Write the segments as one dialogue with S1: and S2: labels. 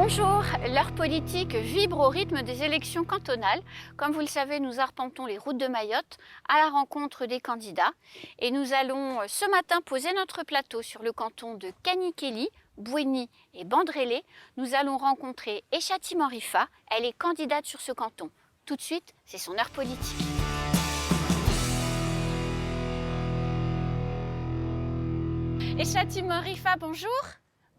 S1: Bonjour, l'heure politique vibre au rythme des élections cantonales. Comme vous le savez, nous arpentons les routes de Mayotte à la rencontre des candidats. Et nous allons ce matin poser notre plateau sur le canton de Kanikeli, Bouéni et Bandrélé. Nous allons rencontrer Echati Morifa. Elle est candidate sur ce canton. Tout de suite, c'est son heure politique. Echati Morifa, bonjour.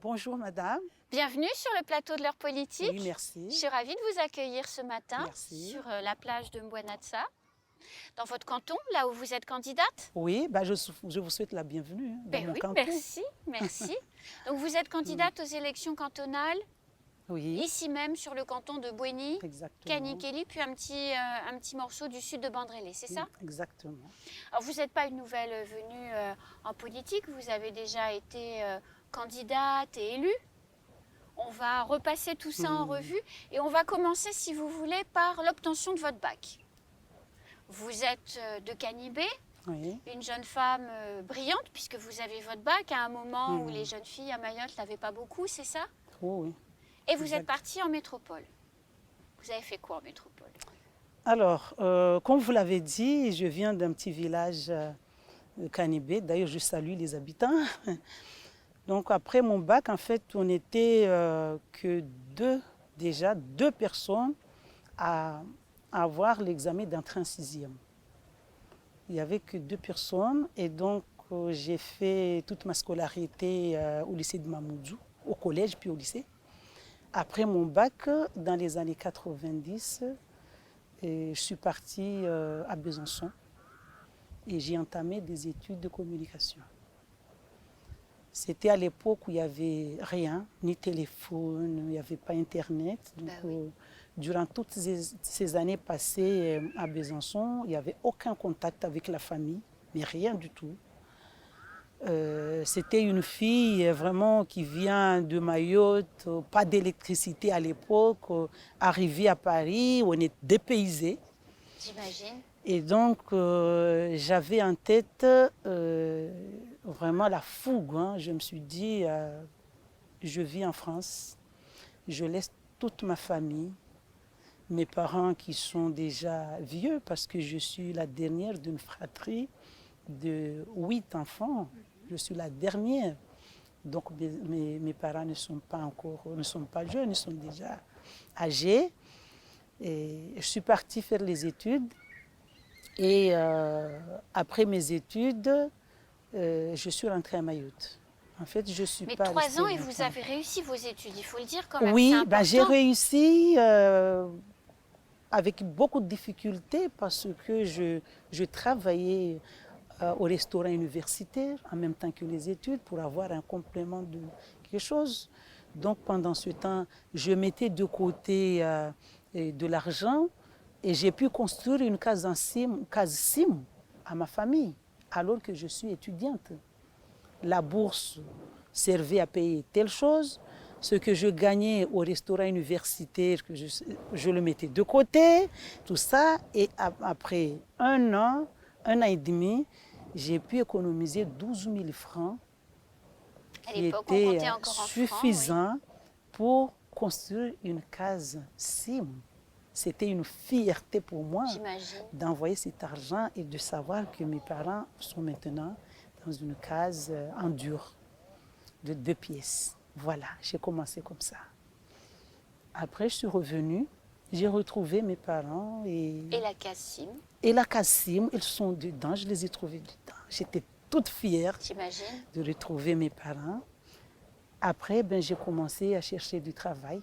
S2: Bonjour madame.
S1: Bienvenue sur le plateau de l'heure politique.
S2: Oui, merci.
S1: Je suis ravie de vous accueillir ce matin
S2: Merci.
S1: sur la plage de Mbouanatsa, dans votre canton, là où vous êtes candidate.
S2: Oui, je vous souhaite la bienvenue dans mon canton.
S1: Merci. Donc vous êtes candidate aux élections cantonales,
S2: Oui,
S1: ici même sur le canton de Bouéni,
S2: exactement.
S1: Kanikeli, puis un petit morceau du sud de Bandrélé, c'est ça?
S2: Exactement.
S1: Alors vous n'êtes pas une nouvelle venue en politique, vous avez déjà été candidate et élue. On va repasser tout ça en revue et on va commencer, si vous voulez, par l'obtention de votre bac. Vous êtes de Canibé,
S2: Oui,
S1: une jeune femme brillante, puisque vous avez votre bac à un moment où les jeunes filles à Mayotte n'avaient pas beaucoup, c'est ça?
S2: oh, oui.
S1: Et vous
S2: Exact.
S1: êtes partie en métropole. Vous avez fait quoi en métropole?
S2: Alors, comme vous l'avez dit, je viens d'un petit village de Canibé. D'ailleurs, je salue les habitants. Donc, après mon bac, en fait, on n'était que deux personnes à avoir l'examen d'entrée en sixième. Il n'y avait que 2 personnes et donc j'ai fait toute ma scolarité au lycée de Mamoudzou, au collège puis au lycée. Après mon bac, dans les années 90, je suis partie à Besançon et j'ai entamé des études de communication. C'était à l'époque où il n'y avait rien, ni téléphone, il n'y avait pas Internet. Donc, durant toutes ces années passées à Besançon, il n'y avait aucun contact avec la famille, mais rien du tout. C'était une fille vraiment qui vient de Mayotte, pas d'électricité à l'époque, arrivée à Paris, on est dépaysé.
S1: J'imagine.
S2: Et donc, j'avais en tête vraiment la fougue. Hein. Je me suis dit, je vis en France, je laisse toute ma famille, mes parents qui sont déjà vieux, parce que je suis la dernière d'une fratrie de 8 enfants. Je suis la dernière. Donc, mes parents ne sont pas jeunes, ils sont déjà âgés. Et je suis partie faire les études. Et après mes études, je suis rentrée à Mayotte. En fait, je suis
S1: Mais
S2: pas
S1: 3 ans et
S2: longtemps.
S1: vous avez réussi vos études, il faut le dire quand même.
S2: Oui,
S1: c'est
S2: j'ai
S1: important.
S2: réussi avec beaucoup de difficultés parce que je travaillais au restaurant universitaire en même temps que les études pour avoir un complément de quelque chose. Donc pendant ce temps, je mettais de côté de l'argent. Et j'ai pu construire une case SIM à ma famille, alors que je suis étudiante. La bourse servait à payer telle chose. Ce que je gagnais au restaurant universitaire, que je le mettais de côté, tout ça. Et après un an et demi, j'ai pu économiser 12 000 francs, qui était suffisant pour construire une case SIM. C'était une fierté pour moi d'envoyer cet argent et de savoir que mes parents sont maintenant dans une case en dur de 2 pièces. Voilà, j'ai commencé comme ça. Après, je suis revenue, j'ai retrouvé mes parents. Et
S1: la case SIM?
S2: Et la case SIM, ils sont dedans, je les ai trouvés dedans. J'étais toute fière de retrouver mes parents. Après, j'ai commencé à chercher du travail.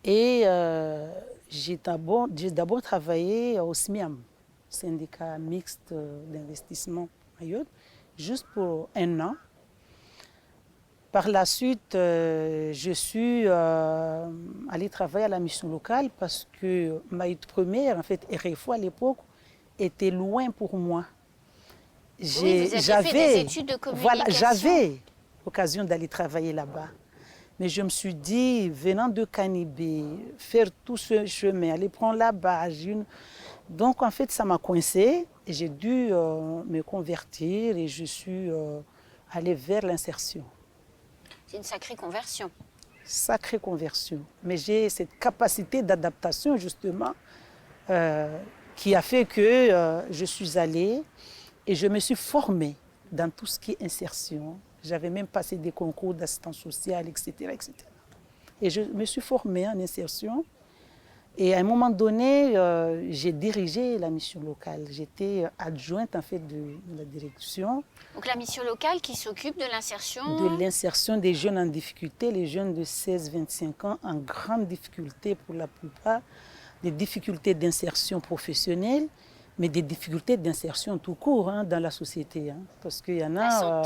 S2: Et j'ai d'abord travaillé au SMIAM, syndicat mixte d'investissement Mayotte, juste pour 1 an. Par la suite, je suis allée travailler à la mission locale parce que Mayotte Première, en fait, RFO à l'époque, était loin pour moi.
S1: Oui, vous avez fait des études de communication.
S2: Voilà, j'avais l'occasion d'aller travailler là-bas. Mais je me suis dit, venant de Canibé, faire tout ce chemin, aller prendre la base. Donc, en fait, ça m'a coincé et j'ai dû me convertir et je suis allée vers l'insertion.
S1: C'est une sacrée conversion.
S2: sacrée conversion. Mais j'ai cette capacité d'adaptation, justement, qui a fait que je suis allée et je me suis formée dans tout ce qui est insertion. J'avais même passé des concours d'assistance sociale, etc., etc. Et je me suis formée en insertion. Et à un moment donné, j'ai dirigé la mission locale. J'étais adjointe en fait de la direction.
S1: Donc la mission locale qui s'occupe de l'insertion.
S2: De l'insertion des jeunes en difficulté, les jeunes de 16-25 ans en grande difficulté pour la plupart, des difficultés d'insertion professionnelle, mais des difficultés d'insertion tout court dans la société. Parce qu'il y en a...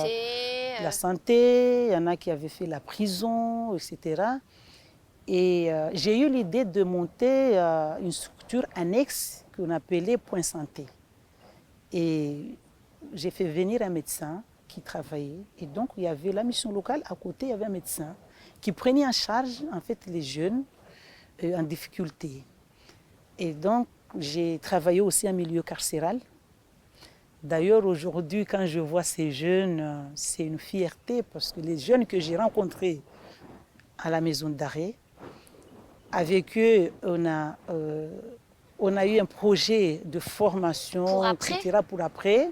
S2: La santé, il y en a qui avaient fait la prison, etc. Et j'ai eu l'idée de monter une structure annexe qu'on appelait Point Santé. Et j'ai fait venir un médecin qui travaillait. Et donc, il y avait la mission locale. À côté, il y avait un médecin qui prenait en charge, en fait, les jeunes en difficulté. Et donc, j'ai travaillé aussi en milieu carcéral. D'ailleurs, aujourd'hui, quand je vois ces jeunes, c'est une fierté parce que les jeunes que j'ai rencontrés à la maison d'arrêt, avec eux, on a eu un projet de formation, etc. Pour après.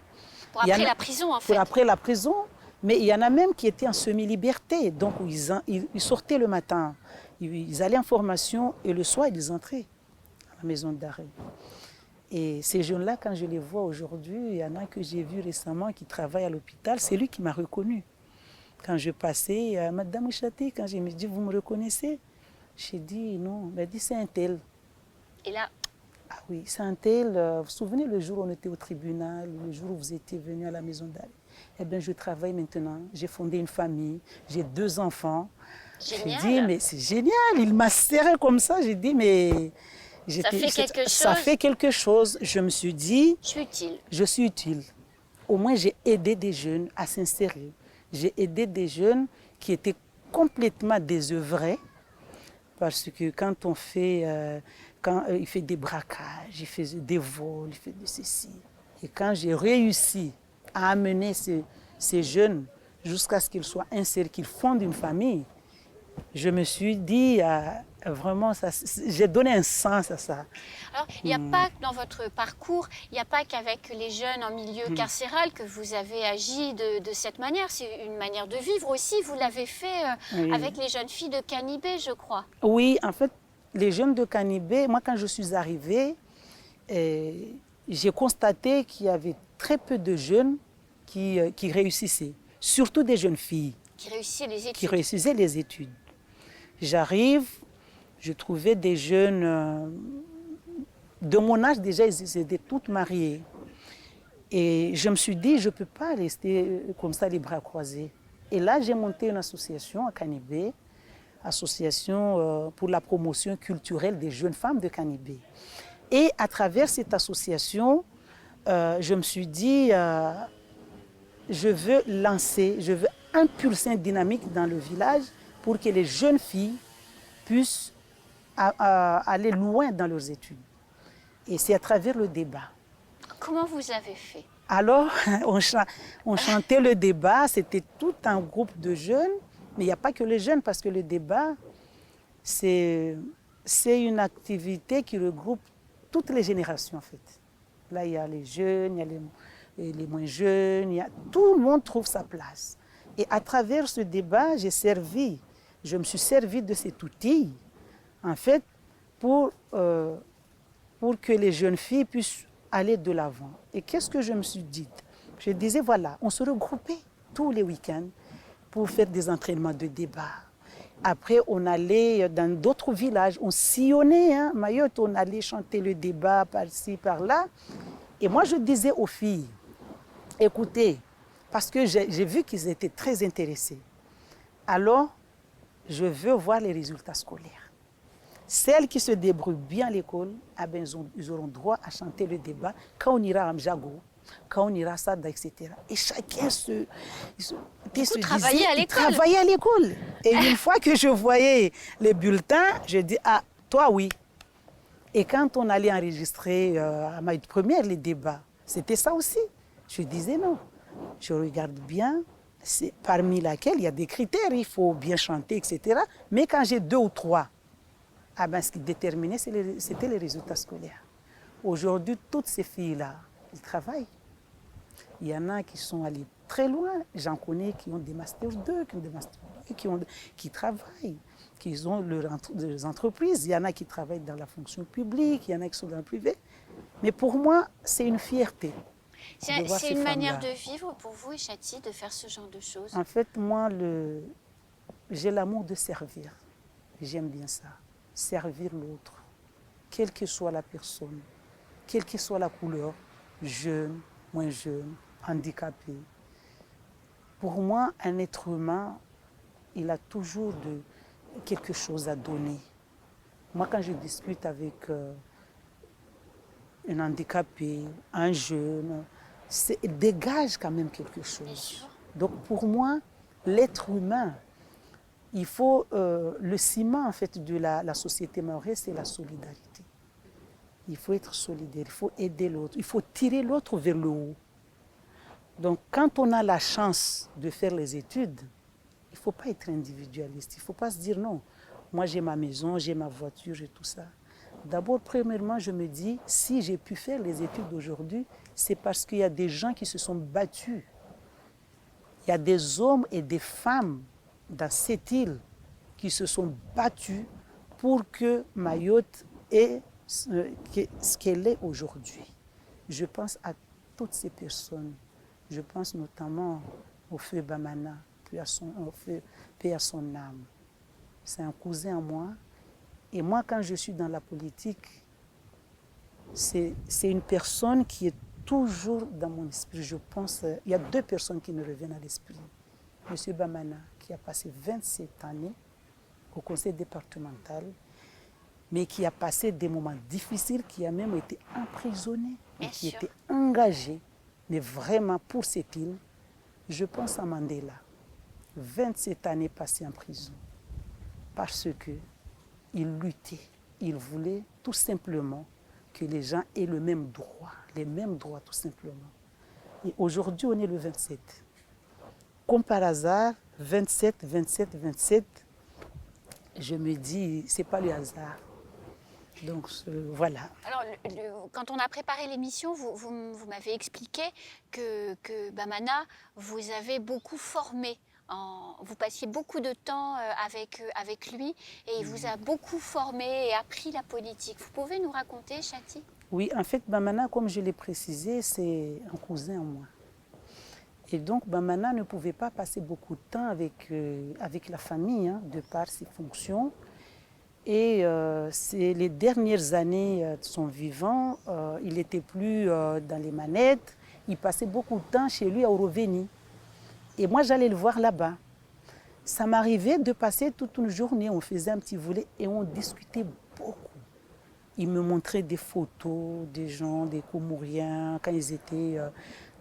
S1: Pour après la prison, en fait.
S2: Pour après la prison. Mais il y en a même qui étaient en semi-liberté. Donc, ils sortaient le matin, ils allaient en formation et le soir, ils entraient à la maison d'arrêt. Et ces jeunes-là, quand je les vois aujourd'hui, il y en a que j'ai vu récemment qui travaillent à l'hôpital. C'est lui qui m'a reconnu. Quand je passais, Madame Ouchati, quand je me dis, vous me reconnaissez? J'ai dit non, elle m'a dit c'est un tel.
S1: Et là?
S2: Ah oui, c'est un tel. Vous vous souvenez le jour où on était au tribunal, le jour où vous étiez venu à la maison d'arrêt? Eh bien, je travaille maintenant. J'ai fondé une famille, j'ai 2 enfants.
S1: Génial.
S2: J'ai dit, mais c'est génial. Il m'a serré comme ça. J'ai dit, mais...
S1: Ça fait quelque chose.
S2: Ça fait quelque chose. Je me suis dit...
S1: Je suis utile.
S2: Je suis utile. Au moins, j'ai aidé des jeunes à s'insérer. J'ai aidé des jeunes qui étaient complètement désœuvrés. Parce que quand on fait, il fait des braquages, il fait des vols, il fait de ceci. Et quand j'ai réussi à amener ces jeunes jusqu'à ce qu'ils soient insérés, qu'ils fondent une famille, je me suis dit, vraiment, j'ai donné un sens à ça.
S1: Alors, il n'y a pas dans votre parcours, il n'y a pas qu'avec les jeunes en milieu carcéral que vous avez agi de cette manière. C'est une manière de vivre aussi. Vous l'avez fait avec les jeunes filles de Canibé, je crois.
S2: Oui, en fait, les jeunes de Canibé, moi, quand je suis arrivée, j'ai constaté qu'il y avait très peu de jeunes qui réussissaient, surtout des jeunes filles.
S1: Qui réussissaient les études.
S2: Qui réussissaient les études. J'arrive, je trouvais des jeunes de mon âge déjà, ils étaient toutes mariées. Et je me suis dit, je ne peux pas rester comme ça les bras croisés. Et là, j'ai monté une association à Canibé, association pour la promotion culturelle des jeunes femmes de Canibé. Et à travers cette association, je me suis dit, je veux lancer, je veux impulser une dynamique dans le village pour que les jeunes filles puissent aller loin dans leurs études. Et c'est à travers le débat.
S1: Comment vous avez fait?
S2: Alors, on chantait le débat, c'était tout un groupe de jeunes, mais il n'y a pas que les jeunes, parce que le débat, c'est une activité qui regroupe toutes les générations, en fait. Là, il y a les jeunes, il y a les moins jeunes, tout le monde trouve sa place. Et à travers ce débat, je me suis servi de cet outil, en fait, pour que les jeunes filles puissent aller de l'avant. Et qu'est-ce que je me suis dit? Je disais, voilà, on se regroupait tous les week-ends pour faire des entraînements de débat. Après, on allait dans d'autres villages, on sillonnait, Mayotte, on allait chanter le débat par-ci, par-là. Et moi, je disais aux filles, écoutez, parce que j'ai vu qu'ils étaient très intéressés. Alors, je veux voir les résultats scolaires. Celles qui se débrouillent bien à l'école, ils auront droit à chanter le débat quand on ira à Mjago, quand on ira à Sada, etc. Et chacun
S1: travaillait
S2: à l'école. Et une fois que je voyais les bulletins, je dis, ah, toi, oui. Et quand on allait enregistrer à Maïd Première les débats, c'était ça aussi. Je disais non. Je regarde bien, parmi laquelle il y a des critères, il faut bien chanter, etc. Mais quand j'ai 2 ou 3, ah ben, ce qui déterminait, c'était les résultats scolaires. Aujourd'hui, toutes ces filles-là, elles travaillent. Il y en a qui sont allées très loin. J'en connais qui ont des Masters 2, qui ont des Masters 2, qui travaillent, qui ont leurs entreprises. Il y en a qui travaillent dans la fonction publique, il y en a qui sont dans le privé. Mais pour moi, c'est une fierté.
S1: C'est une manière de vivre pour vous, Eshati, de faire ce genre de choses?
S2: En fait, moi, j'ai l'amour de servir. J'aime bien ça. Servir l'autre, quelle que soit la personne, quelle que soit la couleur, jeune, moins jeune, handicapé. Pour moi, un être humain, il a toujours quelque chose à donner. Moi, quand je discute avec un handicapé, un jeune, il dégage quand même quelque chose. Donc pour moi, l'être humain, il faut le ciment en fait de la société mahoraise, c'est la solidarité. Il faut être solidaire, il faut aider l'autre, il faut tirer l'autre vers le haut. Donc quand on a la chance de faire les études, il ne faut pas être individualiste, il ne faut pas se dire non, moi j'ai ma maison, j'ai ma voiture et tout ça. D'abord, premièrement, je me dis, si j'ai pu faire les études aujourd'hui, c'est parce qu'il y a des gens qui se sont battus. Il y a des hommes et des femmes dans cette île qui se sont battus pour que Mayotte ait ce qu'elle est aujourd'hui. Je pense à toutes ces personnes. Je pense notamment au feu Bamana, paix à son âme. C'est un cousin à moi. Et moi, quand je suis dans la politique, c'est une personne qui est toujours dans mon esprit. Je pense, il y a 2 personnes qui me reviennent à l'esprit. M. Bamana, qui a passé 27 années au conseil départemental, mais qui a passé des moments difficiles, qui a même été emprisonné, et qui était engagé, mais vraiment pour cette île. Je pense à Mandela, 27 années passées en prison, parce qu'il luttait, il voulait tout simplement que les gens aient les mêmes droits tout simplement. Et aujourd'hui, on est le 27. Comme par hasard, 27, 27, 27, je me dis, c'est pas le hasard. Donc voilà.
S1: Alors, quand on a préparé l'émission, vous m'avez expliqué que Bamana vous avez beaucoup formé. Vous passiez beaucoup de temps avec lui et il vous a beaucoup formé et appris la politique. Vous pouvez nous raconter, Eshati?
S2: Oui, en fait, Bamana, comme je l'ai précisé, c'est un cousin à moi. Et donc, Bamana ne pouvait pas passer beaucoup de temps avec la famille, hein, de par ses fonctions. Et c'est les dernières années de son vivant, il n'était plus dans les manettes. Il passait beaucoup de temps chez lui à Oroveni. Et moi, j'allais le voir là-bas. Ça m'arrivait de passer toute une journée, on faisait un petit volet et on discutait beaucoup. Il me montrait des photos des gens, des Comoriens, quand ils étaient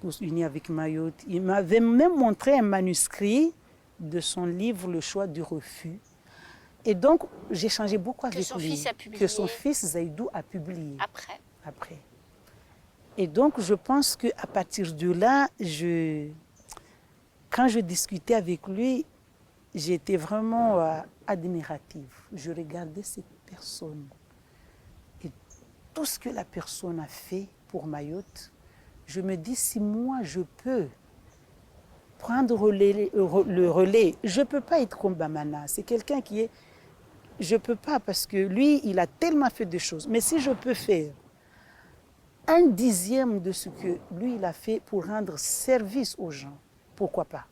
S2: tous unis avec Mayotte. Il m'avait même montré un manuscrit de son livre « Le choix du refus ». Et donc, j'ai changé beaucoup avec lui. Que son fils Zaïdou a publié. Après. Et donc, je pense qu'à partir de là, quand je discutais avec lui, j'étais vraiment admirative. Je regardais cette personne. Et tout ce que la personne a fait pour Mayotte, je me dis, si moi, je peux prendre le relais, je ne peux pas être comme Bamana. C'est quelqu'un qui est... Je ne peux pas parce que lui, il a tellement fait de choses. Mais si je peux faire 1/10 de ce que lui, il a fait pour rendre service aux gens, pourquoi pas?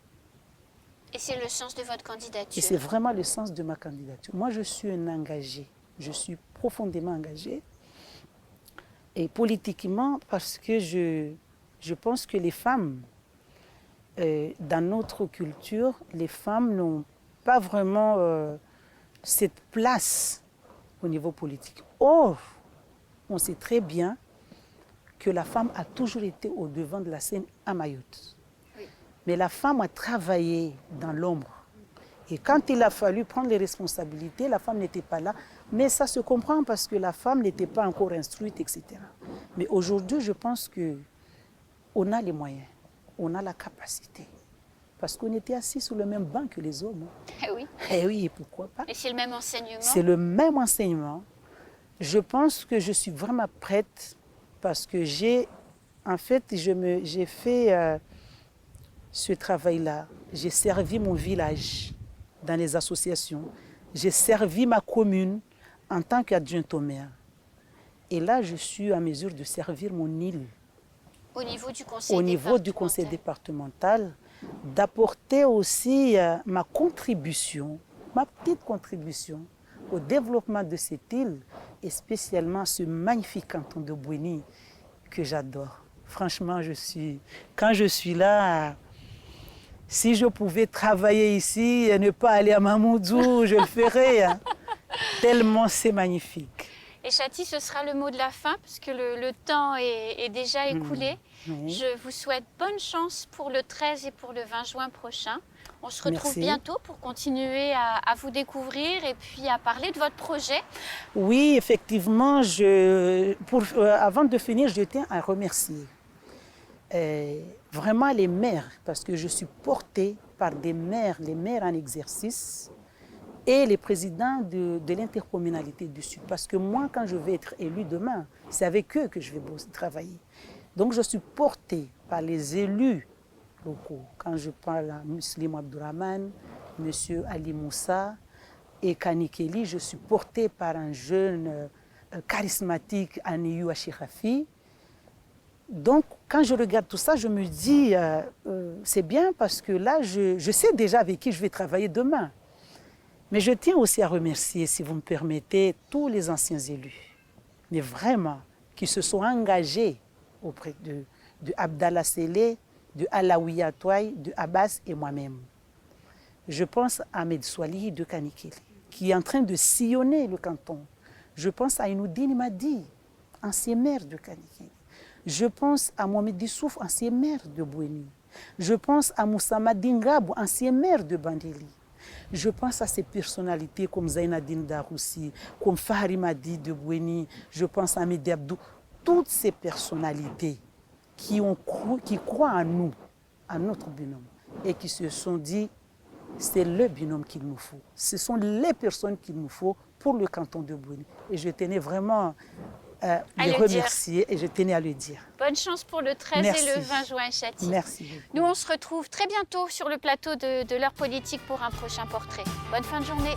S1: Et c'est le sens de votre candidature?
S2: Et c'est vraiment le sens de ma candidature. Moi, je suis un engagé. Je suis profondément engagé. Et politiquement, parce que je pense que les femmes, dans notre culture, les femmes n'ont pas vraiment... cette place au niveau politique. Or, on sait très bien que la femme a toujours été au devant de la scène à Mayotte. Oui. Mais la femme a travaillé dans l'ombre. Et quand il a fallu prendre les responsabilités, la femme n'était pas là. Mais ça se comprend parce que la femme n'était pas encore instruite, etc. Mais aujourd'hui, je pense qu'on a les moyens, on a la capacité. parce qu'on était assis sur le même banc que les hommes.
S1: Eh oui.
S2: Eh oui, pourquoi pas?
S1: Et c'est le même enseignement.
S2: C'est le même enseignement. Je pense que je suis vraiment prête parce que j'ai fait ce travail-là. J'ai servi mon village dans les associations. J'ai servi ma commune en tant qu'adjointe au maire. Et là, je suis en mesure de servir mon île.
S1: Au niveau du conseil
S2: Au niveau du conseil départemental, d'apporter aussi ma contribution, ma petite contribution au développement de cette île et spécialement ce magnifique canton de Bouéni que j'adore. Franchement, quand je suis là, si je pouvais travailler ici et ne pas aller à Mamoudzou, je le ferais. Hein. Tellement c'est magnifique.
S1: Et Chati, ce sera le mot de la fin parce que le temps est déjà écoulé.
S2: Oui.
S1: Je vous souhaite bonne chance pour le 13 et pour le 20 juin prochain. On se retrouve bientôt pour continuer à vous découvrir et puis à parler de votre projet.
S2: Oui, effectivement, avant de finir, je tiens à remercier vraiment les maires parce que je suis portée par des maires, les maires en exercice et les présidents de l'intercommunalité du Sud. Parce que moi, quand je vais être élue demain, c'est avec eux que je vais travailler. Donc, je suis portée par les élus locaux. Quand je parle à Muslim Abdourahmane, M. Ali Moussa et Kani Kelly, je suis portée par un jeune charismatique, Aniyou Achirafi. Donc, quand je regarde tout ça, je me dis, c'est bien parce que là, je sais déjà avec qui je vais travailler demain. Mais je tiens aussi à remercier, si vous me permettez, tous les anciens élus, mais vraiment, qui se sont engagés auprès de Abdallah Sélé, de Alaoui Atouaï, de Abbas et moi-même. Je pense à Ahmed Swali de Kanikeli, qui est en train de sillonner le canton. Je pense à Inoudine Madi, ancien maire de Kanikeli. Je pense à Mohamed Dissouf, ancien maire de Bouéni. Je pense à Moussa Madingabou, ancien maire de Bandeli. Je pense à ces personnalités comme Zainadine Daroussi, comme Fahri Madi de Bouéni. Je pense à Mehdi Abdou. Toutes ces personnalités qui croient en nous, en notre binôme, et qui se sont dit, c'est le binôme qu'il nous faut. Ce sont les personnes qu'il nous faut pour le canton de Bouéni. Et je tenais vraiment à les remercier et je tenais à le dire.
S1: Bonne chance pour le 13
S2: Merci.
S1: et le 20 juin, Chati.
S2: Merci beaucoup.
S1: Nous, on se retrouve très bientôt sur le plateau de l'heure politique pour un prochain portrait. Bonne fin de journée.